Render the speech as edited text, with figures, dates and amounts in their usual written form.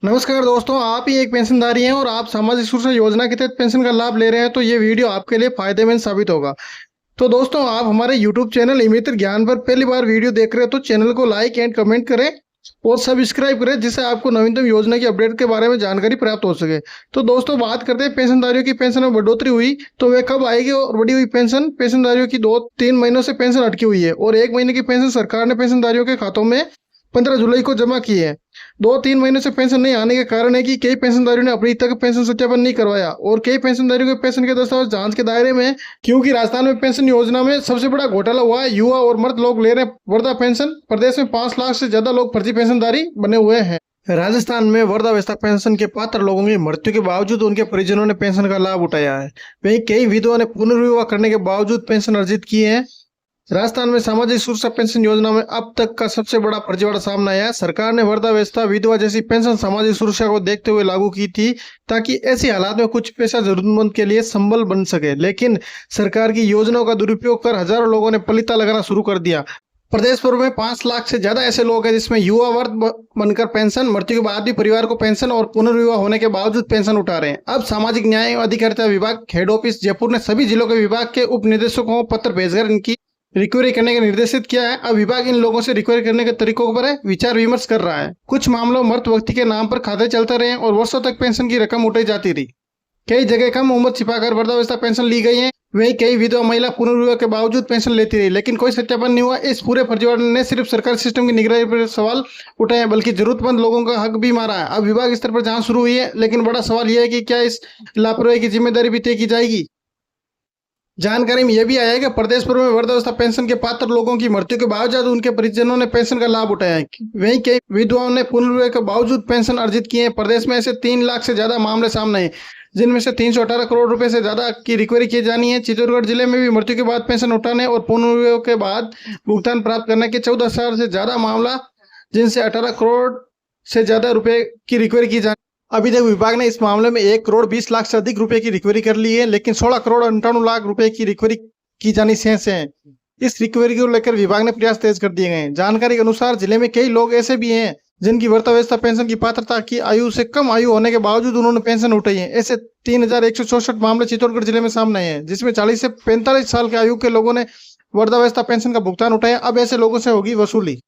नमस्कार दोस्तों, आप ही एक पेंशनधारी हैं और आप सामाजिक सुरक्षा योजना के तहत पेंशन का लाभ ले रहे हैं, तो ये वीडियो आपके लिए फायदेमंद साबित होगा। तो दोस्तों, आप हमारे यूट्यूब चैनल इमित्र ज्ञान पर पहली बार वीडियो देख रहे हैं तो चैनल को लाइक एंड कमेंट करें और सब्सक्राइब करें, जिससे आपको नवीनतम योजना की अपडेट के बारे में जानकारी प्राप्त हो सके। तो दोस्तों, बात करते हैं पेंशनधारियों की पेंशन में बढ़ोतरी हुई तो वे कब आएगी और बढ़ी हुई पेंशन पेंशनधारियों की 2-3 महीनों से पेंशन अटकी हुई है और 1 महीने की पेंशन सरकार ने पेंशनधारियों के खातों में 15 जुलाई को जमा की है। 2-3 महीने से पेंशन नहीं आने के कारण है कि कई पेंशनधारियों ने अभी तक पेंशन सत्यापन नहीं करवाया और कई पेंशनधारियों के पेंशन के दस्तावेज जांच के दायरे में हैं, क्योंकि राजस्थान में पेंशन योजना में सबसे बड़ा घोटाला हुआ है। युवा और मर्द लोग ले रहे हैं वृद्धा पेंशन। प्रदेश में 5 लाख से ज्यादा लोग फर्जी पेंशनधारी बने हुए हैं। राजस्थान में वृद्धावस्था पेंशन के पात्र लोगों की मृत्यु के बावजूद उनके परिजनों ने पेंशन का लाभ उठाया है। वहीं कई विधवाओं ने पुनर्विवाह करने के बावजूद पेंशन अर्जित की है। राजस्थान में सामाजिक सुरक्षा पेंशन योजना में अब तक का सबसे बड़ा फर्जीवाड़ा सामने आया है। सरकार ने वृद्धावस्था विधवा जैसी पेंशन सामाजिक सुरक्षा को देखते हुए लागू की थी ताकि ऐसी हालात में कुछ पैसा जरूरतमंद के लिए संबल बन सके, लेकिन सरकार की योजनाओं का दुरुपयोग कर हजारों लोगों ने पलीता लगाना शुरू कर दिया। प्रदेश भर में 5 लाख से ज्यादा ऐसे लोग हैं जिसमें युवा वर्ग बनकर पेंशन, मृत्यु के बाद भी परिवार को पेंशन और पुनर्विवाह होने के बावजूद पेंशन उठा रहे हैं। अब सामाजिक न्याय एवं अधिकारिता विभाग हेड ऑफिस जयपुर ने सभी जिलों के विभाग के उप निदेशकों को पत्र भेजकर इनकी रिकवरी करने का निर्देशित किया है। अब विभाग इन लोगों से रिकवरी करने के तरीकों पर विचार विमर्श कर रहा है। कुछ मामलों में मृत व्यक्ति के नाम पर खाते चलते रहे और वर्षों तक पेंशन की रकम उठाई जाती रही। कई जगह कम उम्र छिपाकर वृद्धावस्था पेंशन ली गई है। वहीं कई विधवा महिला पुनर्विवाह के बावजूद पेंशन लेती रही, लेकिन कोई सत्यापन नहीं हुआ। इस पूरे फर्जीवाड़े ने सिर्फ सरकारी सिस्टम की निगरानी पर सवाल उठाए हैं, बल्कि जरूरतमंद लोगों का हक भी मारा है। अब विभाग स्तर पर जांच शुरू हुई है, लेकिन बड़ा सवाल यह है कि क्या इस लापरवाही की जिम्मेदारी भी तय की जाएगी। जानकारी में यह भी आया है कि प्रदेश भर में वृद्धावस्था पेंशन के पात्र लोगों की मृत्यु के बावजूद उनके परिजनों ने पेंशन का लाभ उठाया है। वहीं कई विधवाओं ने पुनर्विवाह के बावजूद पेंशन अर्जित किए हैं। प्रदेश में ऐसे 3 लाख से ज्यादा मामले सामने हैं, जिनमें से 318 करोड़ रुपए से ज्यादा की रिकवरी की जानी है। चित्तौड़गढ़ जिले में भी मृत्यु के बाद पेंशन उठाने और पुनर्विवाह के बाद भुगतान प्राप्त करने के 14,000 से ज्यादा मामला, जिनसे 18 करोड़ से ज्यादा रुपए की रिकवरी की जानी। अभी तक विभाग ने इस मामले में 1 करोड़ 20 लाख से अधिक रुपए की रिकवरी कर ली है, लेकिन 16 करोड़ 58 लाख रुपए की रिकवरी की जानी शेष है। इस रिकवरी को लेकर विभाग ने प्रयास तेज कर दिए गए हैं। जानकारी के अनुसार जिले में कई लोग ऐसे भी हैं जिनकी वृद्धावस्था पेंशन की पात्रता की आयु से कम आयु होने के बावजूद उन्होंने पेंशन उठाई है। ऐसे 3,164 मामले चित्तौड़गढ़ जिले में सामने आए हैं, जिसमें 40 से 45 साल के आयु के लोगों ने वृद्धावस्था पेंशन का भुगतान उठाया। अब ऐसे लोगों से होगी वसूली।